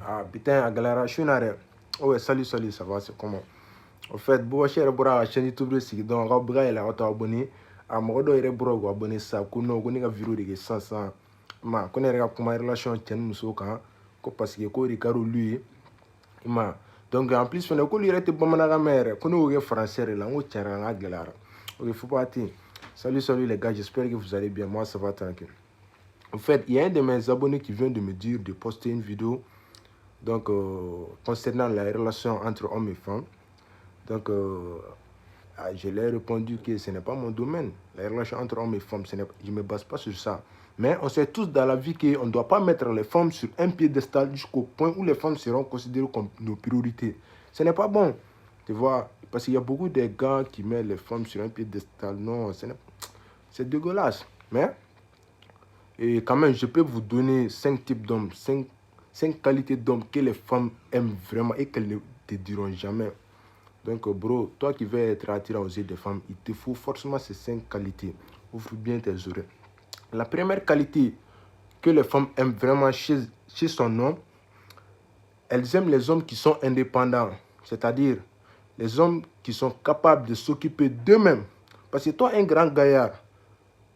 Ah, putain, à galera, je suis narré. Ouais, salut, ça va, c'est comment? En fait, bon, je suis à la chaîne YouTube, donc, on va abonné. À mon dos, il est abonné, ça, qu'on a vidéo de 500. Ma, qu'on a comment relation, tiens, nous sommes parce que, quoi, Ricardo, lui, ma. Donc, en plus, on a connu les bonnes à la mer, qu'on a français, là, on tient à galera. Ok, faut pas attendre. Salut les gars, j'espère que vous allez bien. Moi, ça va tranquille. En fait, il y a un de mes abonnés qui vient de me dire de poster une vidéo donc, concernant la relation entre hommes et femmes. Donc, je lui ai répondu que ce n'est pas mon domaine. La relation entre hommes et femmes, je ne me base pas sur ça. Mais on sait tous dans la vie qu'on ne doit pas mettre les femmes sur un piédestal jusqu'au point où les femmes seront considérées comme nos priorités. Ce n'est pas bon, tu vois. Parce qu'il y a beaucoup de gars qui mettent les femmes sur un piédestal. Non, c'est dégueulasse. Mais, et quand même, je peux vous donner 5 types d'hommes, 5 qualités d'hommes que les femmes aiment vraiment et qu'elles ne te diront jamais. Donc, bro, toi qui veux être attirant aux yeux des femmes, il te faut forcément ces 5 qualités. Ouvre bien tes oreilles. La première qualité que les femmes aiment vraiment chez son homme, elles aiment les hommes qui sont indépendants. C'est-à-dire, les hommes qui sont capables de s'occuper d'eux-mêmes. Parce que toi, un grand gaillard,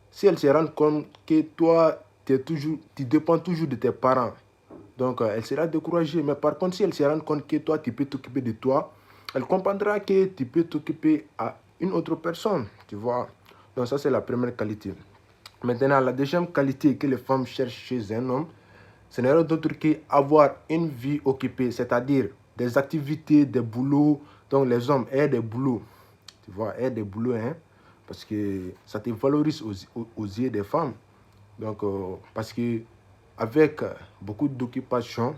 si elles se rendent compte que toi, tu dépends toujours de tes parents, donc elle sera découragée. Mais par contre, si elle se rend compte que toi, tu peux t'occuper de toi, elle comprendra que tu peux t'occuper à une autre personne, tu vois. Donc ça, c'est la première qualité. Maintenant, la deuxième qualité que les femmes cherchent chez un homme, ce n'est rien d'autre qu'avoir une vie occupée, c'est-à-dire des activités, des boulots. Donc les hommes aient des boulots, tu vois, aient des boulots, hein, parce que ça te valorise aux yeux des femmes. Donc, parce que avec beaucoup d'occupation,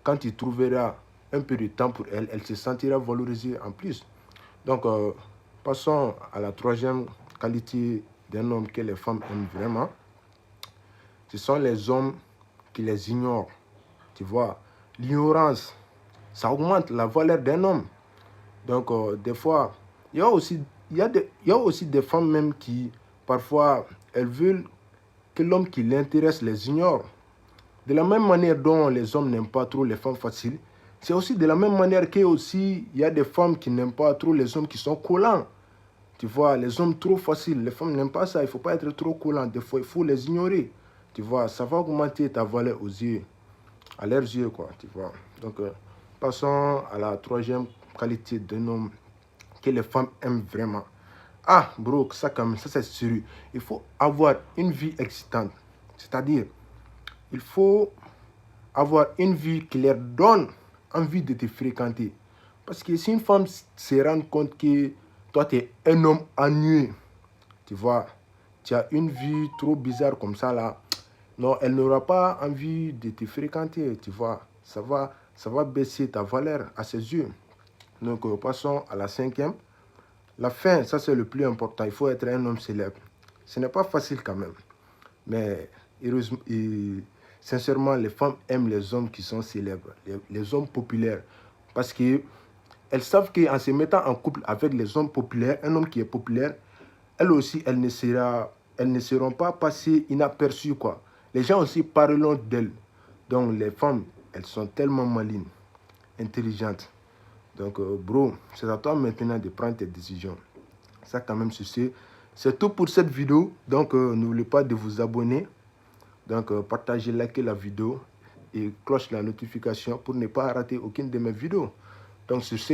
quand tu trouveras un peu de temps pour elle, elle se sentira valorisée en plus. Donc, passons à la troisième qualité d'un homme que les femmes aiment vraiment. Ce sont les hommes qui les ignorent. Tu vois, l'ignorance, ça augmente la valeur d'un homme. Donc, des fois, il y a aussi des femmes même qui, parfois, elles veulent que l'homme qui l'intéresse les ignore. De la même manière dont les hommes n'aiment pas trop les femmes faciles, c'est aussi de la même manière qu'il y a des femmes qui n'aiment pas trop les hommes qui sont collants. Tu vois, les hommes trop faciles, les femmes n'aiment pas ça. Il ne faut pas être trop collant. Des fois, il faut les ignorer. Tu vois, ça va augmenter ta valeur aux yeux, à leurs yeux, quoi. Tu vois. Donc, passons à la troisième qualité d'un homme que les femmes aiment vraiment. Ah, bro, ça, quand même, ça c'est sérieux. Il faut avoir une vie excitante. C'est-à-dire, il faut avoir une vie qui leur donne envie de te fréquenter. Parce que si une femme se rend compte que toi, tu es un homme ennuyé, tu vois, tu as une vie trop bizarre comme ça là, non, elle n'aura pas envie de te fréquenter, tu vois. Ça va baisser ta valeur à ses yeux. Donc, passons à la cinquième. La fin, ça c'est le plus important. Il faut être un homme célèbre. Ce n'est pas facile quand même. Mais heureusement, sincèrement, les femmes aiment les hommes qui sont célèbres, les hommes populaires. Parce qu'elles savent qu'en se mettant en couple avec les hommes populaires, un homme qui est populaire, elles aussi, elles ne seront pas passées inaperçues, quoi. Les gens aussi parleront d'elles. Donc les femmes, elles sont tellement malines, intelligentes. Donc, bro, c'est à toi maintenant de prendre tes décisions. Ça, quand même, c'est tout pour cette vidéo. Donc, n'oubliez pas de vous abonner. Donc, partagez, likez la vidéo et cloche la notification pour ne pas rater aucune de mes vidéos. Donc, sur ce,